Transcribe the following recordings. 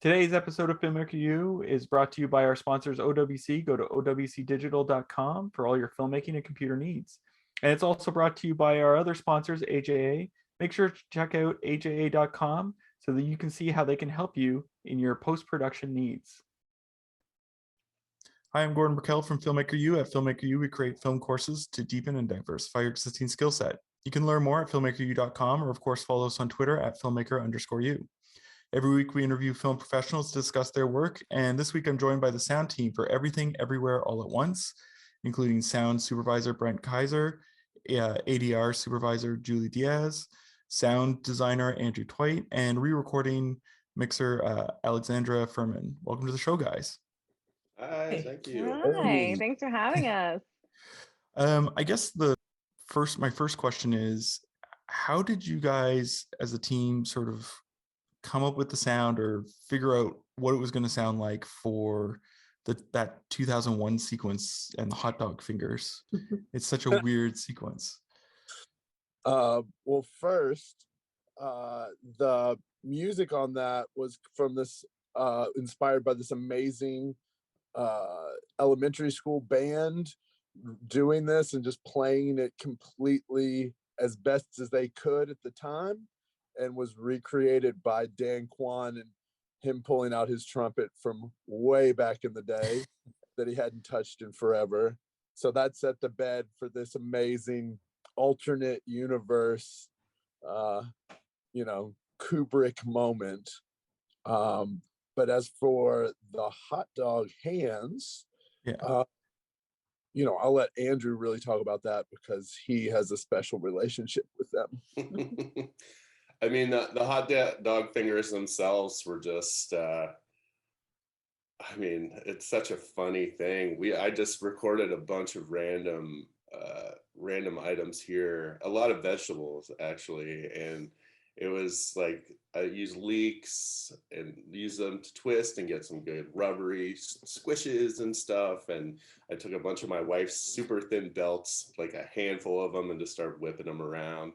Today's episode of Filmmaker U is brought to you by our sponsors OWC. Go to owcdigital.com for all your filmmaking and computer needs. And it's also brought to you by our other sponsors, AJA. Make sure to check out aja.com so that you can see how they can help you in your post-production needs. Hi, I'm Gordon Burkell from Filmmaker U. At Filmmaker U, we create film courses to deepen and diversify your existing skill set. You can learn more at filmmakeru.com, or of course follow us on Twitter at filmmaker_u. Every week we interview film professionals to discuss their work, and this week I'm joined by the sound team for Everything Everywhere All at Once, including sound supervisor Brent Kaiser, ADR supervisor Julie Diaz, sound designer Andrew Twite, and re-recording mixer Alexandra Furman. Welcome to the show, guys. Hi, thank you. Hi, thanks for having us. I guess my first question is, how did you guys as a team sort of come up with the sound or figure out what it was going to sound like for that 2001 sequence and the hot dog fingers? It's such a weird sequence. Well, first, the music on that was from this, inspired by this amazing elementary school band doing this and just playing it completely as best as they could at the time, and was recreated by Dan Kwan and him pulling out his trumpet from way back in the day that he hadn't touched in forever. So that set the bed for this amazing alternate universe, Kubrick moment. But as for the hot dog hands, I'll let Andrew really talk about that because he has a special relationship with them. I mean, the hot dog fingers themselves were just, it's such a funny thing. I just recorded a bunch of random items here, a lot of vegetables actually, and it was like I used leeks and use them to twist and get some good rubbery squishes and stuff. And I took a bunch of my wife's super thin belts, like a handful of them, and just started whipping them around.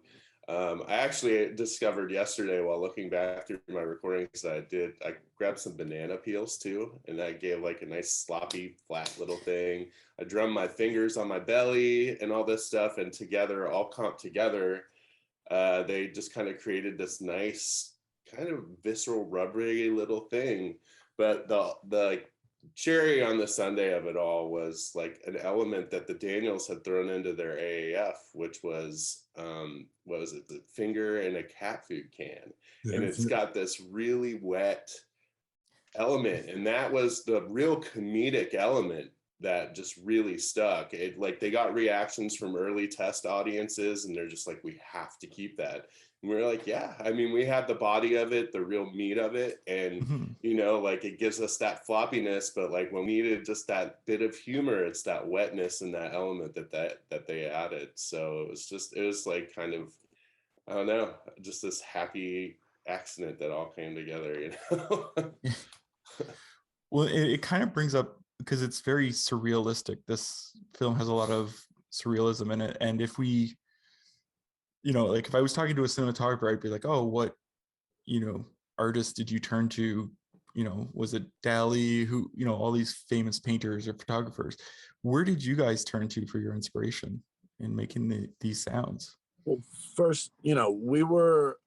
I actually discovered yesterday while looking back through my recordings that I grabbed some banana peels too, and that gave like a nice sloppy flat little thing. I drummed my fingers on my belly and all this stuff, and together, all comped together, they just kind of created this nice kind of visceral rubbery little thing. But the cherry on the sundae of it all was like an element that the Daniels had thrown into their AAF, which was what was it, the finger in a cat food can. And it's got this really wet element, and that was the real comedic element that just really stuck. It, like, they got reactions from early test audiences and they're just like, we have to keep that. And we're like, yeah, I mean, we have the body of it, the real meat of it. And, like, it gives us that floppiness, but like when we needed just that bit of humor, it's that wetness and that element that they added. So it was like kind of, I don't know, just this happy accident that all came together, Well, it kind of brings up, because it's very surrealistic. This film has a lot of surrealism in it. And if we, like if I was talking to a cinematographer, I'd be like, oh, what, artist did you turn to? Was it Dali, who, all these famous painters or photographers? Where did you guys turn to for your inspiration in making these sounds? Well, first, we were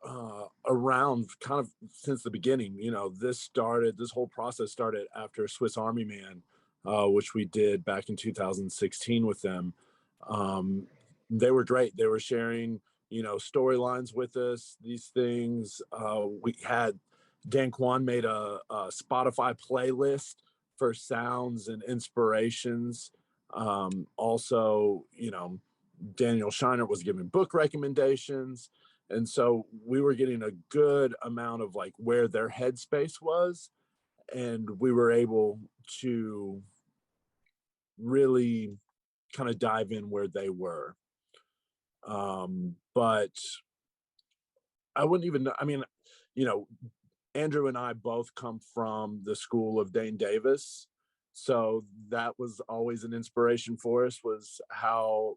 around kind of since the beginning. This whole process started after Swiss Army Man, which we did back in 2016 with them. They were great. They were sharing, storylines with us, these things. We had Dan Kwan made a Spotify playlist for sounds and inspirations. Also, Daniel Shiner was giving book recommendations. And so we were getting a good amount of like where their headspace was. And we were able to really kind of dive in where they were. But I wouldn't even know, Andrew and I both come from the school of Dane Davis. So that was always an inspiration for us, was how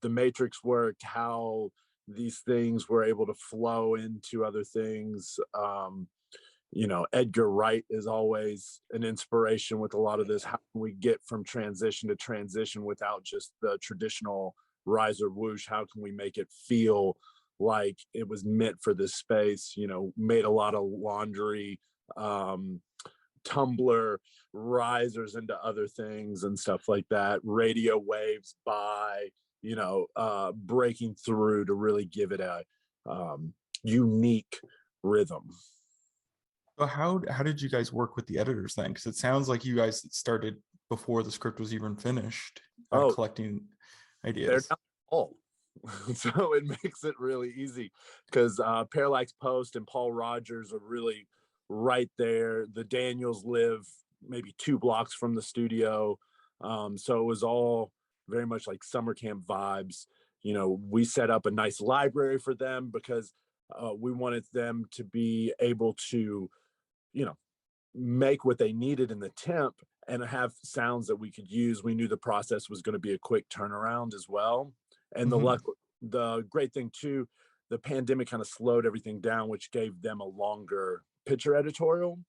the Matrix worked, how these things were able to flow into other things. Edgar Wright is always an inspiration with a lot of this. How can we get from transition to transition without just the traditional rise or whoosh? How can we make it feel like it was meant for this space? Made a lot of laundry, tumbler risers into other things and stuff like that, radio waves by breaking through to really give it a unique rhythm. So how did you guys work with the editors then? Because it sounds like you guys started before the script was even finished, collecting ideas. They're not all. So it makes it really easy because Parallax Post and Paul Rogers are really right there. The Daniels live maybe 2 blocks from the studio. So it was all very much like summer camp vibes. We set up a nice library for them because we wanted them to be able to make what they needed in the temp and have sounds that we could use. We knew the process was going to be a quick turnaround as well. And the great thing too, the pandemic kind of slowed everything down, which gave them a longer picture editorial.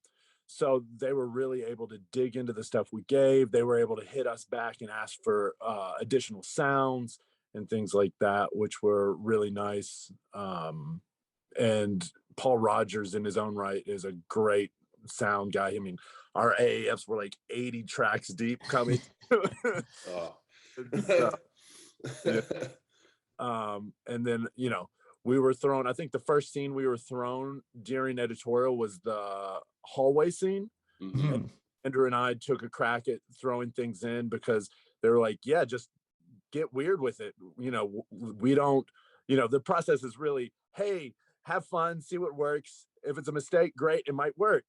So they were really able to dig into the stuff we gave. They were able to hit us back and ask for additional sounds and things like that, which were really nice. And Paul Rogers in his own right is a great sound guy. I mean, our AAFs were like 80 tracks deep coming. And then, we were thrown, I think the first scene we were thrown during editorial was the hallway scene. And Andrew and I took a crack at throwing things in because they were like, yeah, just get weird with it. We don't, the process is really, hey, have fun, see what works. If it's a mistake, great, it might work.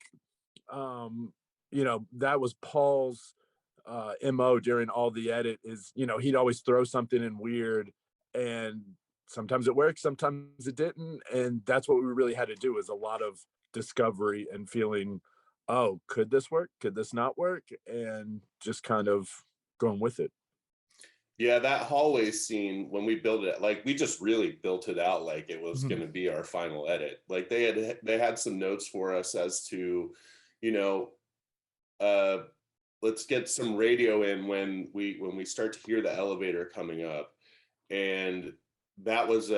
That was Paul's MO during all the edit is, he'd always throw something in weird, and sometimes it worked, sometimes it didn't. And that's what we really had to do, is a lot of discovery and feeling, oh, could this work? Could this not work? And just kind of going with it. Yeah, that hallway scene, when we built it, like we just really built it out like it was going to be our final edit. Like they had some notes for us as to, let's get some radio in when we start to hear the elevator coming up. And that was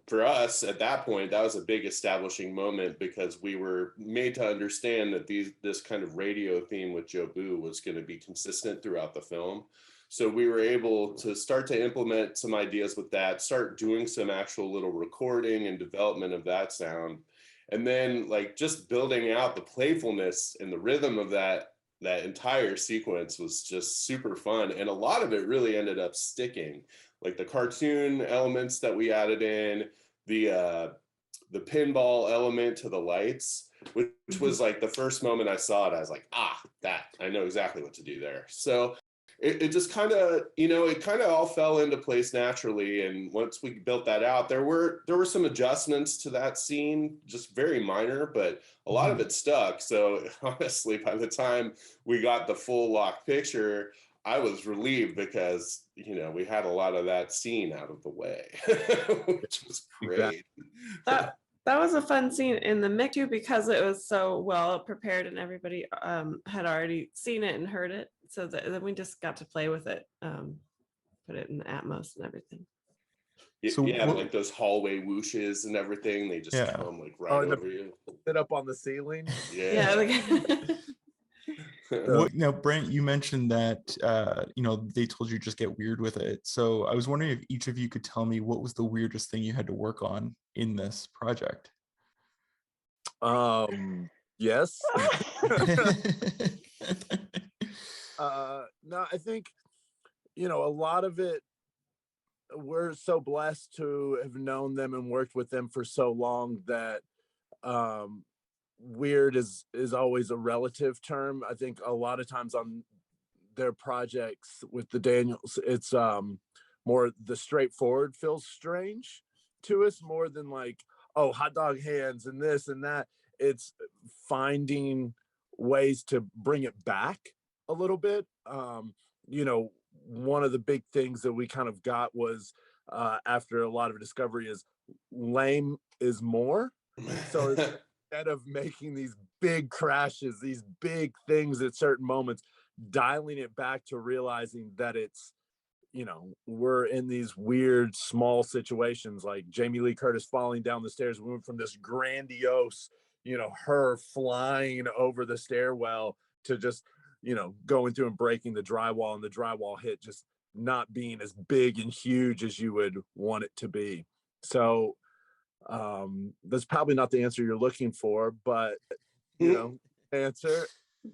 for us at that point, that was a big establishing moment, because we were made to understand that this kind of radio theme with Jobu was going to be consistent throughout the film. So we were able to start to implement some ideas with that, start doing some actual little recording and development of that sound. And then like just building out the playfulness and the rhythm of that entire sequence was just super fun. And a lot of it really ended up sticking. Like the cartoon elements that we added in, the pinball element to the lights, which was like the first moment I saw it, I was like, that, I know exactly what to do there. So it just kind of, it kind of all fell into place naturally. And once we built that out, there were some adjustments to that scene, just very minor, but a lot of it stuck. So honestly, by the time we got the full lock picture, I was relieved because, we had a lot of that scene out of the way, which was great. That was a fun scene in the mix too, because it was so well prepared and everybody had already seen it and heard it. So then we just got to play with it, put it in the Atmos and everything. So like those hallway whooshes and everything, they just come like right over you. Sit up on the ceiling. Now, Brent, you mentioned that they told you just get weird with it. So I was wondering if each of you could tell me what was the weirdest thing you had to work on in this project. Yes. No, I think a lot of it, we're so blessed to have known them and worked with them for so long that weird is always a relative term. I think a lot of times on their projects with the Daniels, it's more the straightforward feels strange to us more than like, oh, hot dog hands and this and that. It's finding ways to bring it back a little bit. One of the big things that we kind of got was after a lot of discovery is lame is more. So instead of making these big crashes, these big things at certain moments, dialing it back to realizing that it's, you know, we're in these weird small situations, like Jamie Lee Curtis falling down the stairs. We went from this grandiose, you know, her flying over the stairwell to just, you know, going through and breaking the drywall, and the drywall hit just not being as big and huge as you would want it to be. So that's probably not the answer you're looking for, but you know, answer.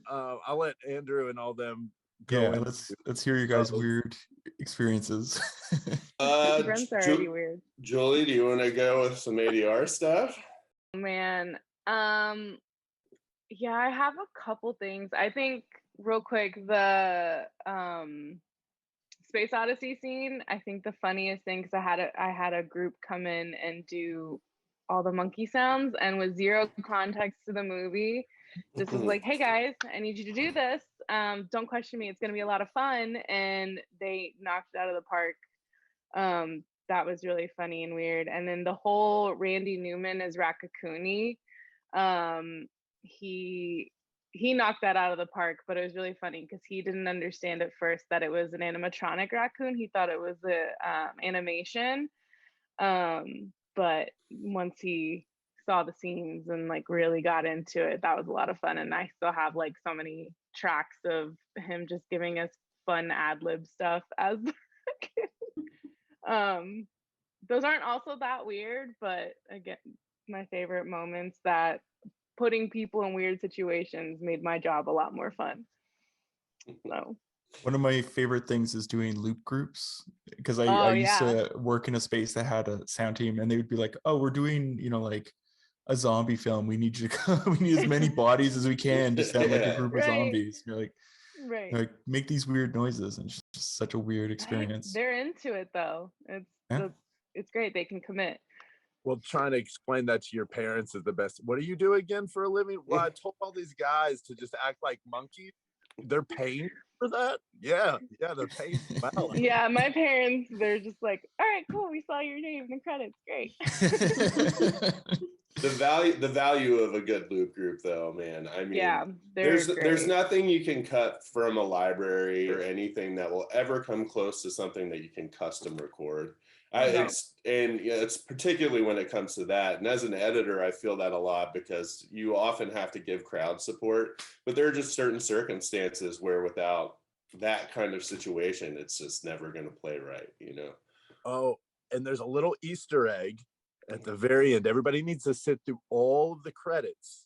I'll let Andrew and all them go. Yeah, let's hear you guys' weird experiences. Brent's already weird. Julie, do you want to go with some ADR stuff? Man, yeah, I have a couple things. I think real quick, the Space Odyssey scene, I think the funniest thing, because I had a group come in and do all the monkey sounds, and with zero context to the movie, just was like, hey guys, I need you to do this. Don't question me, it's gonna be a lot of fun. And they knocked it out of the park. That was really funny and weird. And then the whole Randy Newman as Rakakuni, he knocked that out of the park, but it was really funny because he didn't understand at first that it was an animatronic raccoon. He thought it was a animation. But once he saw the scenes and like really got into it, that was a lot of fun. And I still have like so many tracks of him just giving us fun ad-lib stuff as those aren't also that weird, but again, my favorite moments that putting people in weird situations made my job a lot more fun. So one of my favorite things is doing loop groups, because I used to work in a space that had a sound team, and they would be like, oh, we're doing, you know, like a zombie film. We need you to come. We need as many bodies as we can to sound like a group of zombies. You're like, like, make these weird noises, and it's just such a weird experience. They're into it though. It's great. They can commit. Well, trying to explain that to your parents is the best. What do you do again for a living? Well, I told all these guys to just act like monkeys. They're paying for that? Yeah, they're paying well. Yeah, my parents, they're just like, all right, cool, we saw your name in the credits. Great. The value of a good loop group, though, man. I mean, yeah, there's nothing you can cut from a library or anything that will ever come close to something that you can custom record. It's particularly when it comes to that. And as an editor, I feel that a lot because you often have to give crowd support, but there are just certain circumstances where without that kind of situation, it's just never going to play right, you know? Oh, and there's a little Easter egg at the very end. Everybody needs to sit through all of the credits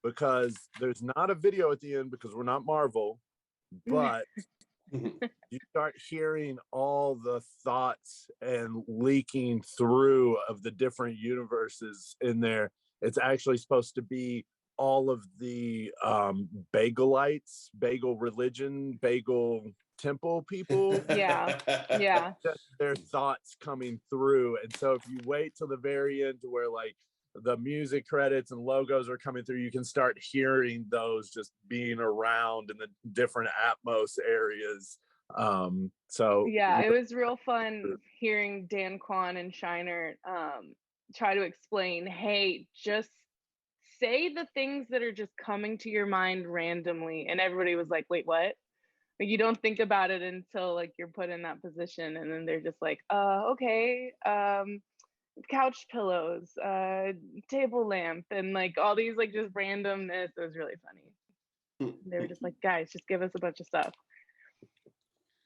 because there's not a video at the end because we're not Marvel, but you start hearing all the thoughts and leaking through of the different universes in there. It's actually supposed to be all of the bagelites, bagel religion, bagel temple people. Yeah. Their thoughts coming through. And so if you wait till the very end to where like the music credits and logos are coming through, you can start hearing those just being around in the different Atmos areas. So yeah, it was real fun hearing Dan Kwan and Shiner try to explain, hey, just say the things that are just coming to your mind randomly. And everybody was like, wait, what? Like, you don't think about it until like you're put in that position, and then they're just like, okay, couch pillows, table lamp, and like all these like just randomness. It was really funny. They were just like, guys, just give us a bunch of stuff.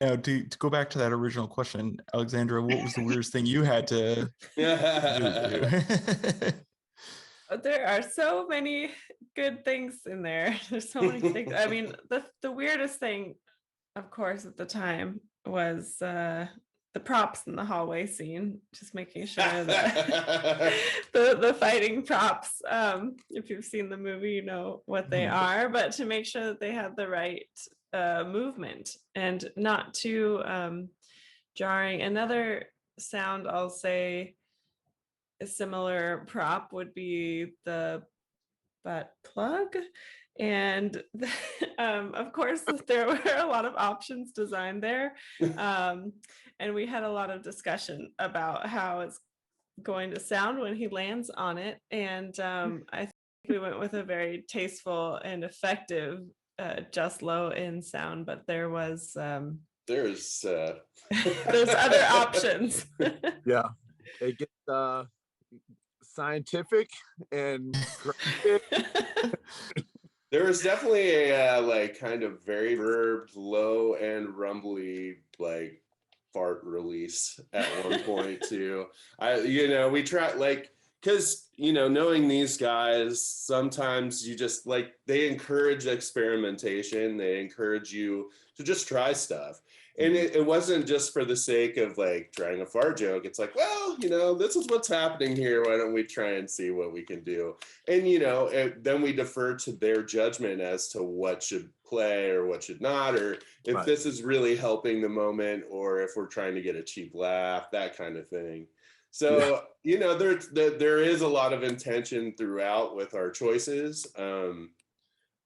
Now, to go back to that original question, Alexandra, what was the weirdest thing you had to do? There are so many good things in there. There's so many things. I mean, the weirdest thing, of course, at the time was the props in the hallway scene, just making sure that the fighting props, if you've seen the movie, you know what they are, but to make sure that they had the right movement and not too jarring. Another sound I'll say, a similar prop would be the butt plug. And of course, there were a lot of options designed there. And we had a lot of discussion about how it's going to sound when he lands on it. And I We went with a very tasteful and effective just low in sound, but there was there's other options. Yeah, it gets scientific and there was definitely a like kind of very verb, low and rumbly like fart release at one point too. We try like, because knowing these guys, sometimes you just like, they encourage experimentation, they encourage you to just try stuff. And it wasn't just for the sake of like trying a fart joke. It's like, well, this is what's happening here, why don't we try and see what we can do? And then we defer to their judgment as to what should play or what should not, or if this is really helping the moment, or if we're trying to get a cheap laugh, that kind of thing. So there is a lot of intention throughout with our choices.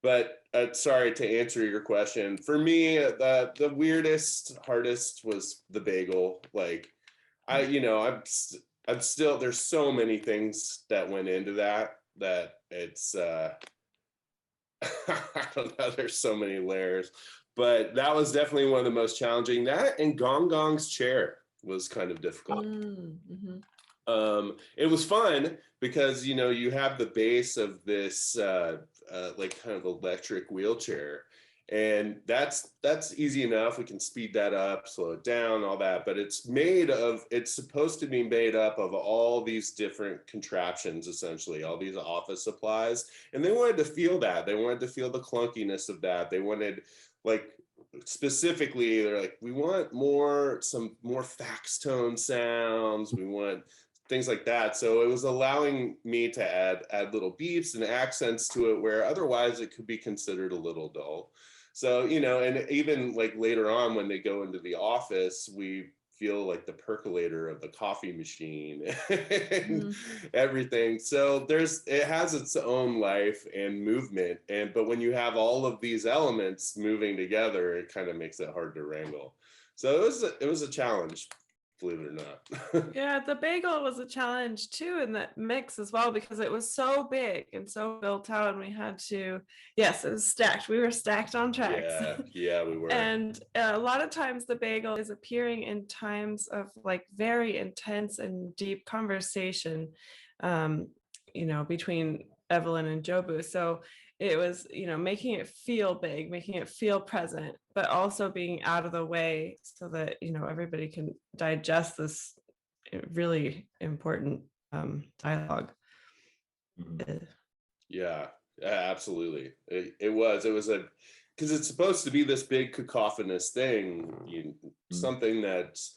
But sorry, to answer your question, for me, the weirdest, hardest was the bagel. Like, I'm still, there's so many things that went into that it's, I don't know, there's so many layers, but that was definitely one of the most challenging. That and Gong Gong's chair was kind of difficult. It was fun because you have the base of this like kind of electric wheelchair, and that's easy enough. We can speed that up, slow it down, all that, but it's supposed to be made up of all these different contraptions, essentially all these office supplies, and they wanted to feel that. They wanted to feel the clunkiness of that. They wanted, like, specifically, they're like, we want some more fax tone sounds, we want things like that. So it was allowing me to add little beeps and accents to it, where otherwise it could be considered a little dull. So, and even like later on when they go into the office, we feel like the percolator of the coffee machine and everything. So it has its own life and movement. But when you have all of these elements moving together, it kind of makes it hard to wrangle. So it was a challenge, believe it or not. Yeah, the bagel was a challenge too in that mix as well, because it was so big and so built out, and we had to, yes, it was stacked. We were stacked on tracks. Yeah, we were. And a lot of times the bagel is appearing in times of like very intense and deep conversation, between Evelyn and Jobu. So it was, making it feel big, making it feel present, but also being out of the way so that, everybody can digest this really important dialogue. Yeah, absolutely. It was because it's supposed to be this big cacophonous thing, something that's,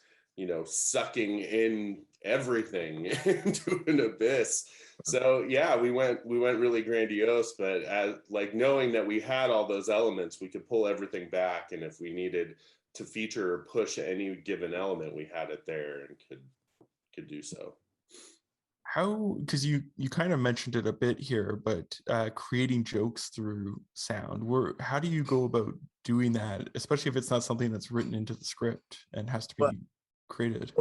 sucking in everything into an abyss. So yeah, we went really grandiose, but like knowing that we had all those elements, we could pull everything back, and if we needed to feature or push any given element, we had it there and could do so. How, because you kind of mentioned it a bit here, but creating jokes through sound, how do you go about doing that, especially if it's not something that's written into the script and has to be created?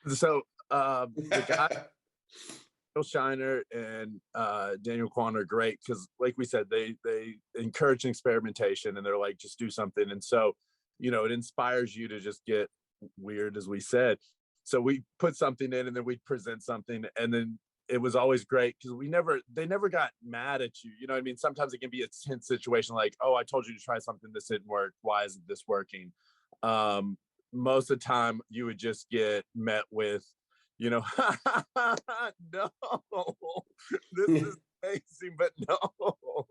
So the guy Shiner and Daniel Kwan are great, because like we said, they encourage experimentation, and they're like, just do something. And so it inspires you to just get weird, as we said. So we put something in, and then we present something, and then it was always great because they never got mad at you. You know what I mean? Sometimes it can be a tense situation, like, oh, I told you to try something, this didn't work, why isn't this working? Most of the time you would just get met with, no, this is amazing, but no.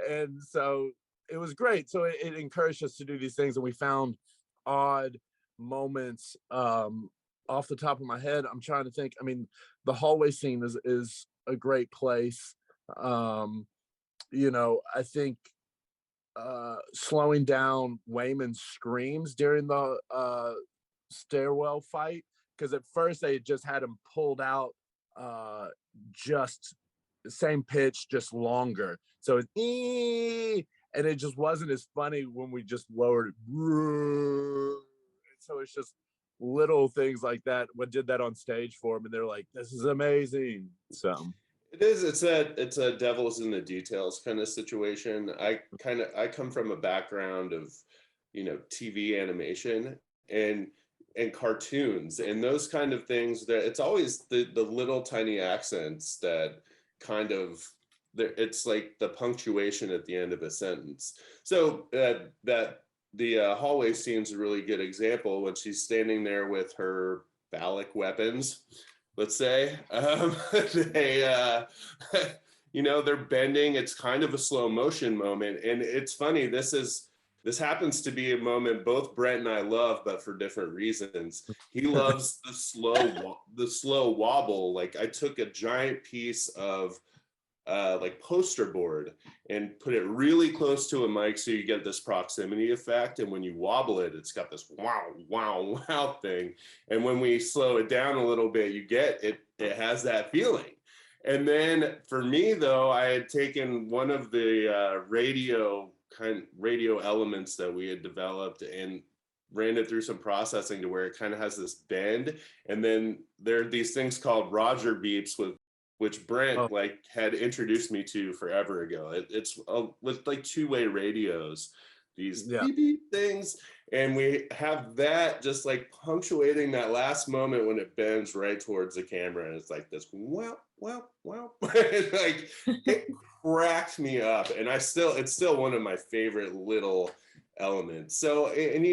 And so it was great. So it encouraged us to do these things, and we found odd moments. Off the top of my head, I'm trying to think. I mean, the hallway scene is a great place. I think slowing down Wayman's screams during the stairwell fight, because at first they just had him pulled out just the same pitch, just longer. So it's and it just wasn't as funny when we just lowered it. So it's just little things like that. What did that on stage for him, and they're like, this is amazing. So It is. It's a devil's in the details kind of situation. I come from a background of, TV animation and cartoons and those kind of things, that it's always the little tiny accents that kind of, it's like the punctuation at the end of a sentence. So that the hallway scene's a really good example when she's standing there with her phallic weapons, let's say. They they're bending. It's kind of a slow motion moment, and it's funny. This happens to be a moment both Brent and I love, but for different reasons. He loves the slow wobble. Like, I took a giant piece of like poster board and put it really close to a mic so you get this proximity effect, and when you wobble it, it's got this wow wow wow thing, and when we slow it down a little bit, you get it has that feeling. And then for me, though, I had taken one of the radio elements that we had developed and ran it through some processing to where it kind of has this bend, and then there are these things called Roger beeps, which Brent had introduced me to forever ago. It's with like two-way radios, these beep beep things, and we have that just like punctuating that last moment when it bends right towards the camera, and it's like this wow wow wow. Like, it cracked me up, and it's still one of my favorite little elements. So, and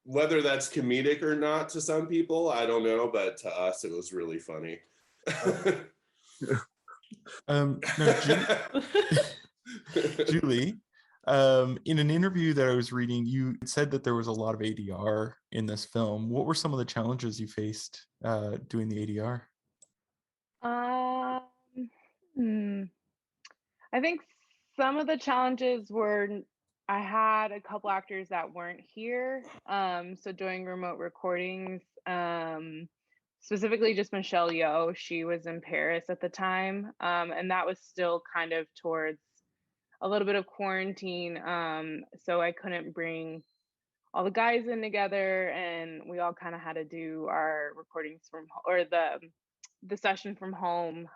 whether that's comedic or not to some people, I don't know, but to us it was really funny. No, Julie, in an interview that I was reading, you said that there was a lot of ADR in this film. What were some of the challenges you faced doing the ADR? I think some of the challenges were, I had a couple actors that weren't here. So doing remote recordings, specifically just Michelle Yeoh, she was in Paris at the time. And that was still kind of towards a little bit of quarantine. So I couldn't bring all the guys in together, and we all kind of had to do our recordings or the session from home.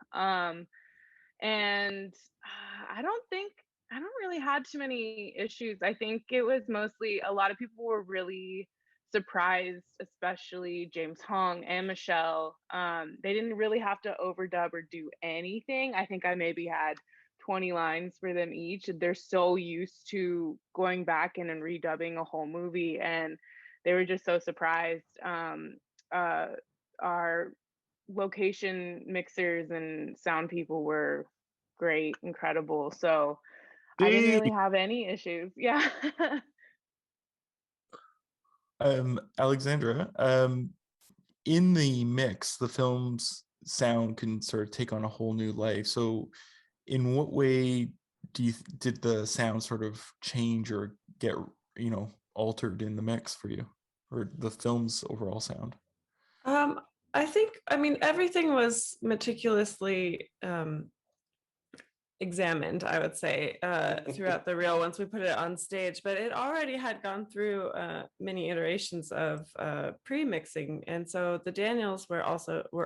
And I don't really had too many issues. I think it was mostly, a lot of people were really surprised, especially James Hong and Michelle. They didn't really have to overdub or do anything. I think I maybe had 20 lines for them each. They're so used to going back in and redubbing a whole movie, and they were just so surprised. Our location mixers and sound people were great, incredible. So I didn't really have any issues. Yeah. Alexandra, in the mix, the film's sound can sort of take on a whole new life. So in what way did the sound sort of change or get, altered in the mix for you, or the film's overall sound? I mean, everything was meticulously examined, I would say, throughout the reel once we put it on stage, but it already had gone through many iterations of pre-mixing, and so the Daniels were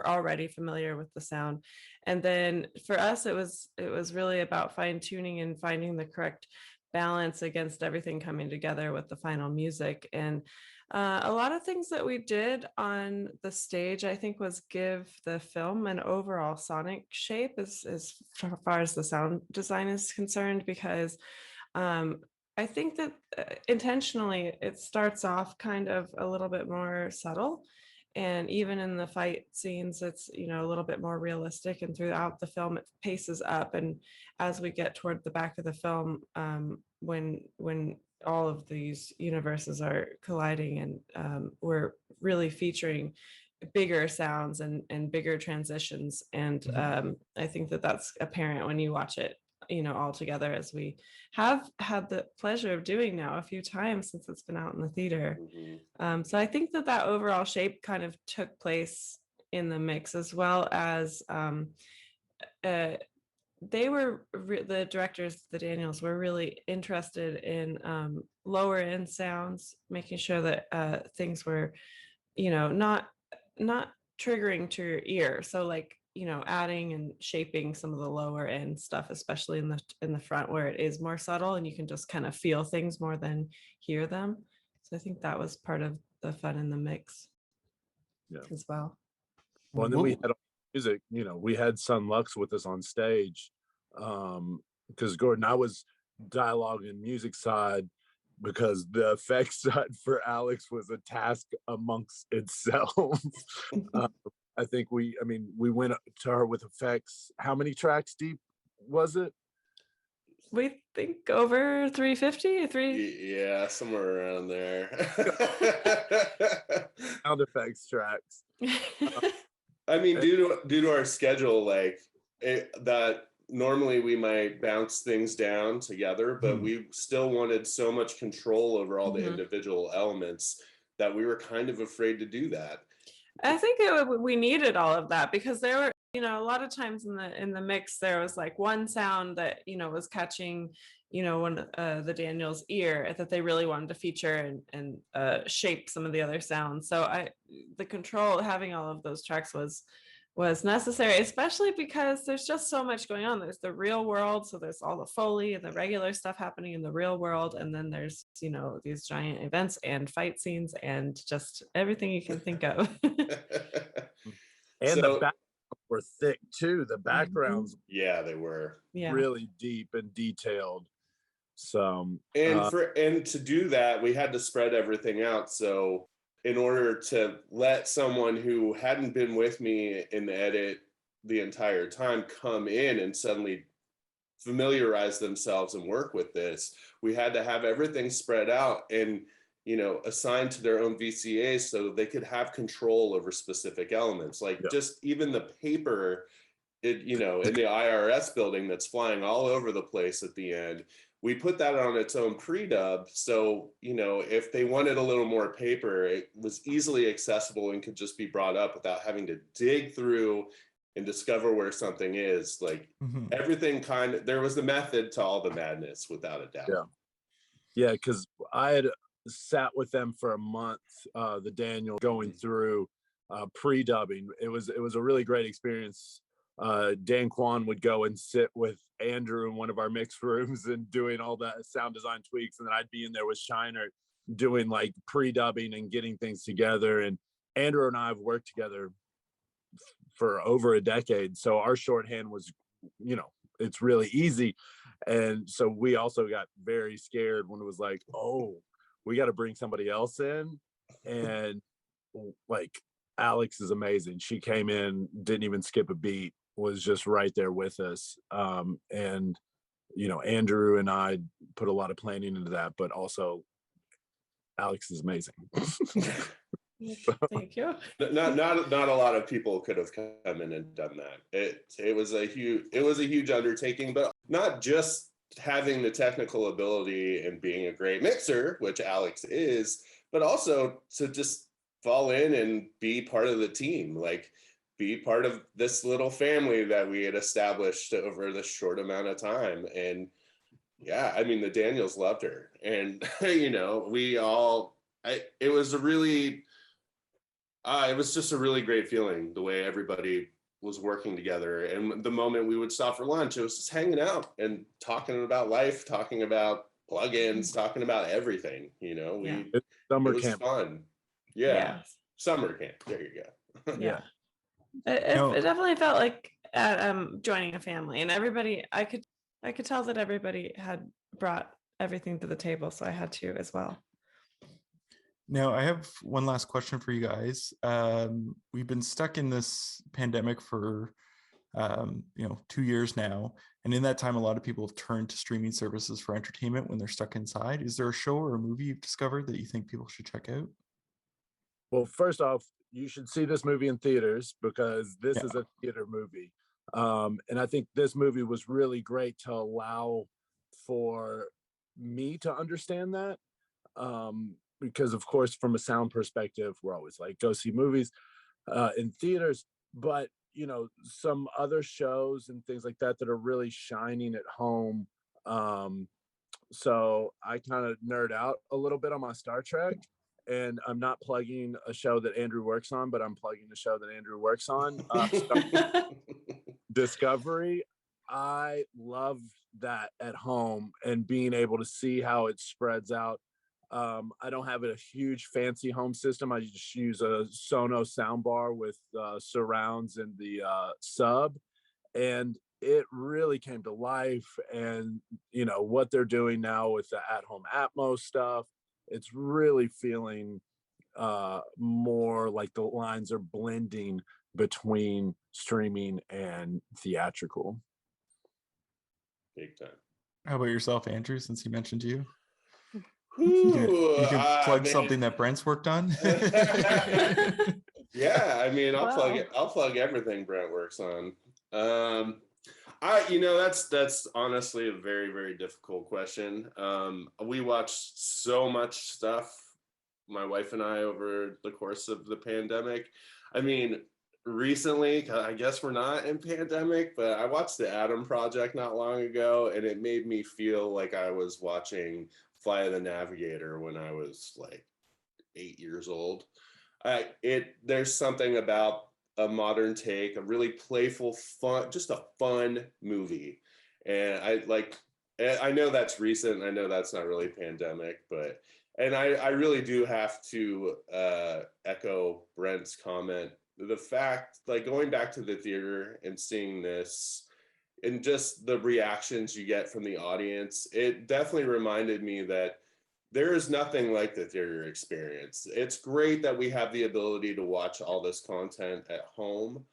already familiar with the sound, and then for us it was really about fine-tuning and finding the correct balance against everything coming together with the final music. And a lot of things that we did on the stage, I think, was give the film an overall sonic shape as far as the sound design is concerned, because I think that intentionally it starts off kind of a little bit more subtle. And even in the fight scenes, it's, a little bit more realistic. And throughout the film, it paces up. And as we get toward the back of the film, when all of these universes are colliding, and we're really featuring bigger sounds and bigger transitions. And I think that that's apparent when you watch it, all together, as we have had the pleasure of doing now a few times since it's been out in the theater. So I think that overall shape kind of took place in the mix, as well as the directors, the Daniels, were really interested in lower end sounds, making sure that things were, not triggering to your ear. So like, adding and shaping some of the lower end stuff, especially in the front where it is more subtle and you can just kind of feel things more than hear them. So I think that was part of the fun in the mix as well. Well, and then we had music, we had Sun Lux with us on stage, because Gordon, I was dialogue and music side, because the effects side for Alex was a task amongst itself. I think we went to her with effects. How many tracks deep was it? We think over 350, Yeah, somewhere around there. Sound effects tracks. I mean, due to our schedule, that normally we might bounce things down together, but we still wanted so much control over all the individual elements that we were kind of afraid to do that. I think we needed all of that, because there were, a lot of times in the mix, there was like one sound that, was catching, one the Daniel's ear that they really wanted to feature and shape some of the other sounds. So the control, having all of those tracks was necessary, especially because there's just so much going on. There's the real world, so there's all the Foley and the regular stuff happening in the real world, and then there's these giant events and fight scenes and just everything you can think of. And the backgrounds were thick too. The backgrounds, yeah, they were really deep and detailed. So and to do that, we had to spread everything out. So in order to let someone who hadn't been with me in the edit the entire time come in and suddenly familiarize themselves and work with this, we had to have everything spread out and assigned to their own VCAs so they could have control over specific elements, just even the paper, in the IRS building that's flying all over the place at the end. We put that on its own pre-dub, so if they wanted a little more paper, it was easily accessible and could just be brought up without having to dig through and discover where something is. Everything there was the method to all the madness, without a doubt. Yeah, because I had sat with them for a month, the Daniel, going through pre-dubbing. It was a really great experience. Dan Kwan would go and sit with Andrew in one of our mix rooms and doing all that sound design tweaks, and then I'd be in there with Shiner doing pre-dubbing and getting things together. And Andrew and I have worked together for over a decade, so our shorthand was, it's really easy. And so we also got very scared when it was like, oh, we got to bring somebody else in. And Alex is amazing. She came in, didn't even skip a beat, was just right there with us. And Andrew and I put a lot of planning into that, but also Alex is amazing. Thank you. Not a lot of people could have come in and done that. It was a huge undertaking, but not just having the technical ability and being a great mixer, which Alex is, but also to just fall in and be part of the team, be part of this little family that we had established over this short amount of time. And the Daniels loved her, and we all, it was just a really great feeling, the way everybody was working together. And the moment we would stop for lunch, it was just hanging out and talking about life, talking about plugins, talking about everything. Summer it was camp. Fun. Summer camp. There you go. It definitely felt like joining a family, and everybody, I could tell that everybody had brought everything to the table, so I had to as well. Now, I have one last question for you guys. We've been stuck in this pandemic for 2 years now, and in that time, a lot of people have turned to streaming services for entertainment when they're stuck inside. Is there a show or a movie you've discovered that you think people should check out? Well, first off, you should see this movie in theaters, because this is a theater movie. And I think this movie was really great to allow for me to understand that. Because of course, from a sound perspective, we're always like, go see movies in theaters, but some other shows and things like that are really shining at home. So I kind of nerd out a little bit on my Star Trek, and I'm not plugging a show that Andrew works on, but I'm plugging the show that Andrew works on. Discovery, I love that at home and being able to see how it spreads out. I don't have a huge fancy home system. I just use a Sonos soundbar with surrounds and the sub, and it really came to life. And you know what they're doing now with the at-home Atmos stuff, it's really feeling more like the lines are blending between streaming and theatrical. Big time. How about yourself, Andrew, since he mentioned you? Ooh, you can plug man. something that Brent's worked on. Yeah, I mean, I'll plug Wow. it. I'll plug everything Brent works on. That's honestly a very, very difficult question. We watched so much stuff, my wife and I, over the course of the pandemic. I mean, recently, I guess we're not in pandemic, but I watched the Adam Project not long ago, and it made me feel like I was watching Fly of the Navigator when I was like 8 years old. There's something about a modern take, a really playful, fun, just a fun movie. And I know that's recent. I know that's not really pandemic, but, and I really do have to echo Brent's comment. The fact, like going back to the theater and seeing this and just the reactions you get from the audience, it definitely reminded me that there is nothing like the theater experience. It's great that we have the ability to watch all this content at home,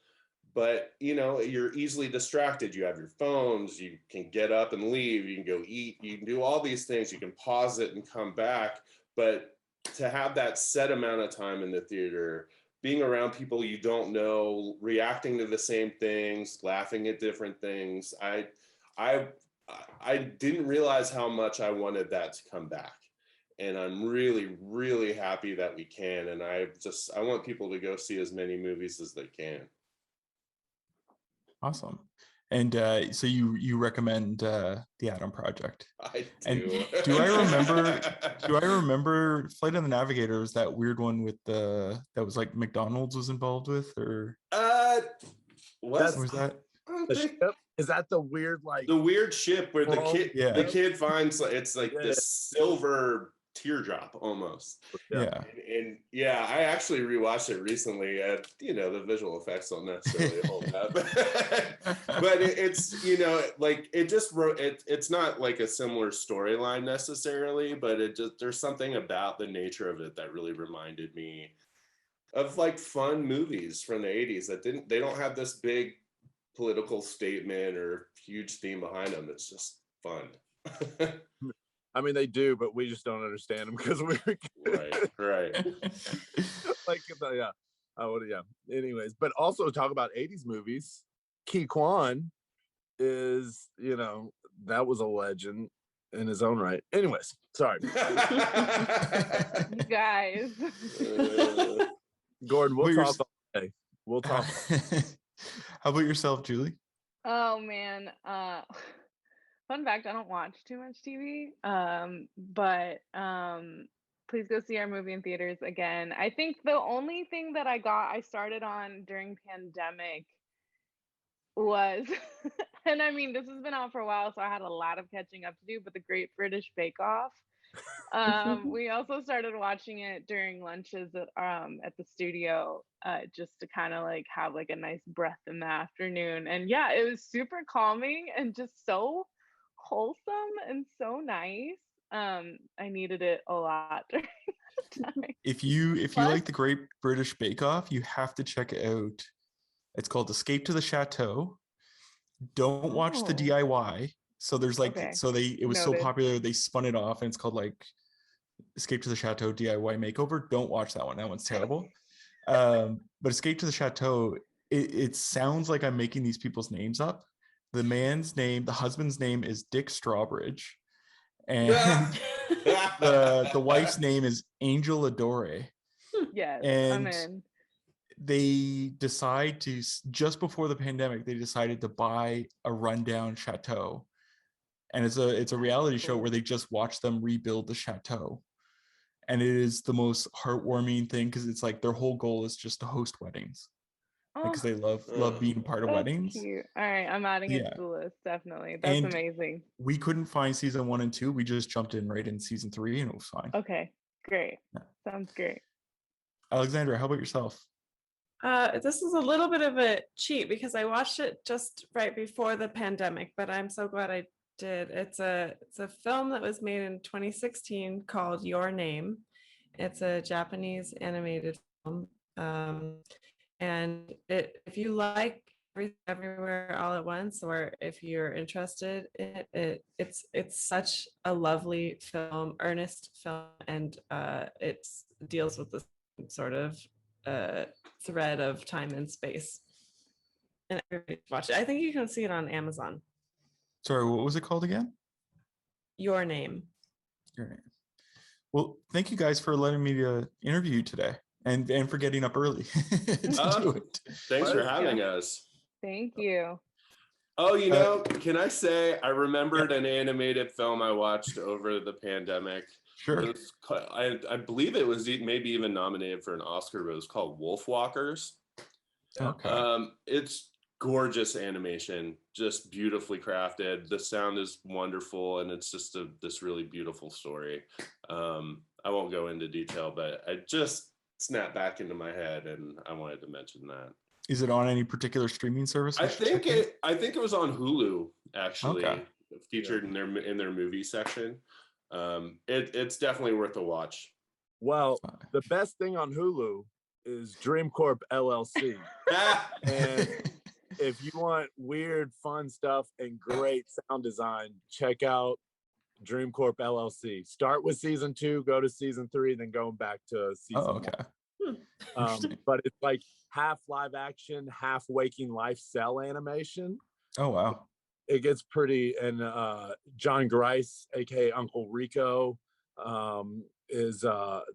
but you know, you're easily distracted. You have your phones, you can get up and leave, you can go eat, you can do all these things, you can pause it and come back. But to have that set amount of time in the theater, being around people you don't know, reacting to the same things, laughing at different things, I didn't realize how much I wanted that to come back. And I'm really, really happy that we can. And I want people to go see as many movies as they can. Awesome. And so you recommend the Adam Project? I And do. do I remember Flight of the Navigator was that weird one with that was like McDonald's was involved with, or what was that? The ship? Is that the weird, like The weird ship where the kid Yeah. the kid finds, it's like Yeah. this silver teardrop almost. Yeah. And yeah, I actually rewatched it recently. The visual effects don't necessarily hold up, but it's like it just wrote it. It's not like a similar storyline necessarily, but there's something about the nature of it that really reminded me of like fun movies from the 80s that they don't have this big political statement or huge theme behind them. It's just fun. I mean, they do, but we just don't understand them because we're right. like, yeah. Yeah. Anyways, but also talk about 80s movies. Ki Kwan is, that was a legend in his own right. Anyways, sorry. You guys. Gordon, we'll talk all day. We'll talk. How about yourself, Julie? Oh man. Fun fact, I don't watch too much TV. But please go see our movie in theaters again. I think the only thing that I started on during pandemic was and I mean this has been out for a while, so I had a lot of catching up to do, but the Great British Bake Off. We also started watching it during lunches at the studio, just to kind of like have like a nice breath in the afternoon. And yeah, it was super calming and just so wholesome and so nice. I needed it a lot during that time. If you like the Great British Bake Off, you have to check it out. It's called Escape to the Chateau. Don't watch the DIY. So there's like, Okay. it was Noted. so popular they spun it off, and it's called like Escape to the Chateau DIY Makeover. Don't watch that one. That one's terrible. But Escape to the Chateau, it sounds like I'm making these people's names up. The husband's name is Dick Strawbridge, and the wife's name is Angel Adore. Yes, And I'm in. they decide to, just before the pandemic, they decided to buy a rundown chateau, and it's a reality show where they just watch them rebuild the chateau, and it is the most heartwarming thing because it's like their whole goal is just to host weddings. because Oh, they love being part of that's weddings. cute. All right, I'm adding it Yeah. to the list. Definitely. That's And amazing. we couldn't find season 1 and 2. We just jumped in right in season 3 and it was fine. Okay, great. Yeah. Sounds great. Alexandra, how about yourself? This is a little bit of a cheat because I watched it just right before the pandemic, but I'm so glad I did. It's a film that was made in 2016 called Your Name. It's a Japanese animated film. And if you like Everywhere All at Once, or if you're interested in it, it's such a lovely film, earnest film, and it deals with this sort of thread of time and space. And everybody should watch it. I think you can see it on Amazon. Sorry, what was it called again? Your Name. Your Name. Well, thank you guys for letting me interview you today and for getting up early to do it. Thanks for having us. Thank you. Oh, can I say I remembered an animated film I watched over the pandemic. Sure. I believe it was maybe even nominated for an Oscar, but it was called Wolf Walkers. Okay. It's gorgeous animation, just beautifully crafted. The sound is wonderful, and it's just this really beautiful story. I won't go into detail, but I just snapped back into my head, and I wanted to mention that. Is it on any particular streaming service? I think it was on Hulu, actually. Okay. Featured in their movie section. It's definitely worth a watch. Well, the best thing on Hulu is Dream Corp LLC. And if you want weird, fun stuff and great sound design, check out Dream Corp LLC. Start with season 2, go to season 3, then going back to season 1. But it's like half live action, half waking life cell animation. Oh, wow. It gets pretty, and John Grice, aka Uncle Rico, is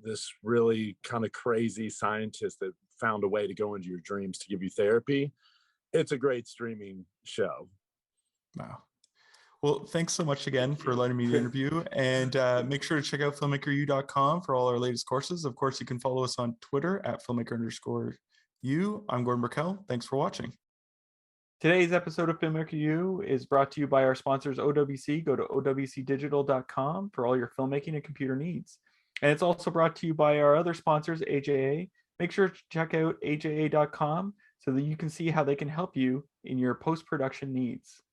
this really kind of crazy scientist that found a way to go into your dreams to give you therapy. It's a great streaming show. Wow. Well, thanks so much again for letting me interview, and make sure to check out filmmakeru.com for all our latest courses. Of course, you can follow us on Twitter at filmmaker_you. I'm Gordon Burkell. Thanks for watching. Today's episode of Filmmaker U is brought to you by our sponsors, OWC. Go to owcdigital.com for all your filmmaking and computer needs. And it's also brought to you by our other sponsors, AJA. Make sure to check out aja.com so that you can see how they can help you in your post-production needs.